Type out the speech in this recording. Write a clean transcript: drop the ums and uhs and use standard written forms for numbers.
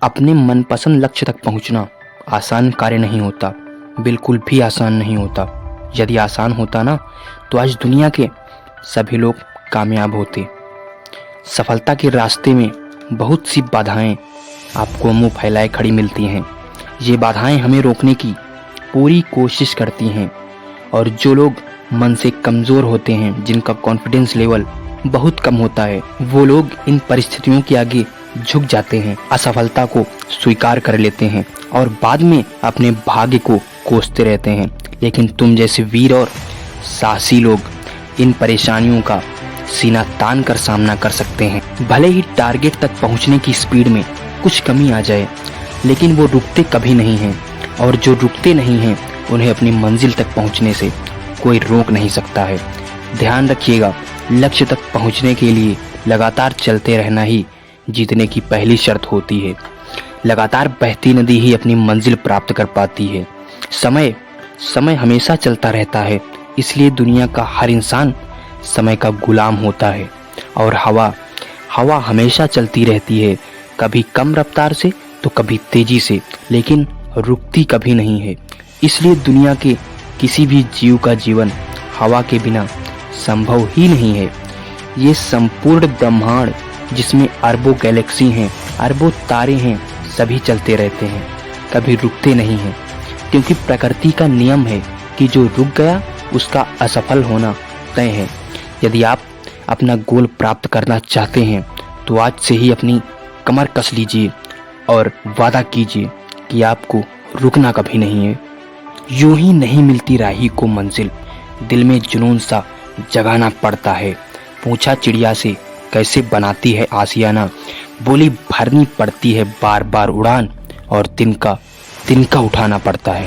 अपने मनपसंद लक्ष्य तक पहुंचना आसान कार्य नहीं होता, बिल्कुल भी आसान नहीं होता। यदि आसान होता ना तो आज दुनिया के सभी लोग कामयाब होते। सफलता के रास्ते में बहुत सी बाधाएं आपको मुंह फैलाए खड़ी मिलती हैं। ये बाधाएं हमें रोकने की पूरी कोशिश करती हैं और जो लोग मन से कमज़ोर होते हैं, जिनका कॉन्फिडेंस लेवल बहुत कम होता है, वो लोग इन परिस्थितियों के आगे झुक जाते हैं, असफलता को स्वीकार कर लेते हैं और बाद में अपने भाग्य को कोसते रहते हैं। लेकिन तुम जैसे वीर और साहसी लोग इन परेशानियों का सीना तान कर सामना कर सकते हैं। भले ही टारगेट तक पहुंचने की स्पीड में कुछ कमी आ जाए, लेकिन वो रुकते कभी नहीं हैं और जो रुकते नहीं हैं उन्हें अपनी मंजिल तक पहुंचने से कोई रोक नहीं सकता है। ध्यान रखिएगा, लक्ष्य तक पहुंचने के लिए लगातार चलते रहना ही जीतने की पहली शर्त होती है। लगातार बहती नदी ही अपनी मंजिल प्राप्त कर पाती है। समय हमेशा चलता रहता है, इसलिए दुनिया का हर इंसान समय का गुलाम होता है। और हवा हमेशा चलती रहती है, कभी कम रफ्तार से तो कभी तेजी से, लेकिन रुकती कभी नहीं है। इसलिए दुनिया के किसी भी जीव का जीवन हवा के बिना संभव ही नहीं है। ये संपूर्ण ब्रह्मांड जिसमें अरबों गैलेक्सी हैं, अरबों तारे हैं, सभी चलते रहते हैं, कभी रुकते नहीं हैं, क्योंकि प्रकृति का नियम है कि जो रुक गया उसका असफल होना तय है। यदि आप अपना गोल प्राप्त करना चाहते हैं तो आज से ही अपनी कमर कस लीजिए और वादा कीजिए कि आपको रुकना कभी नहीं है। यूं ही नहीं मिलती राही को मंजिल, दिल में जुनून सा जगाना पड़ता है। पूछा चिड़िया से कैसे बनाती है आशियाना, बोली भरनी पड़ती है बार बार उड़ान और तिनका उठाना पड़ता है।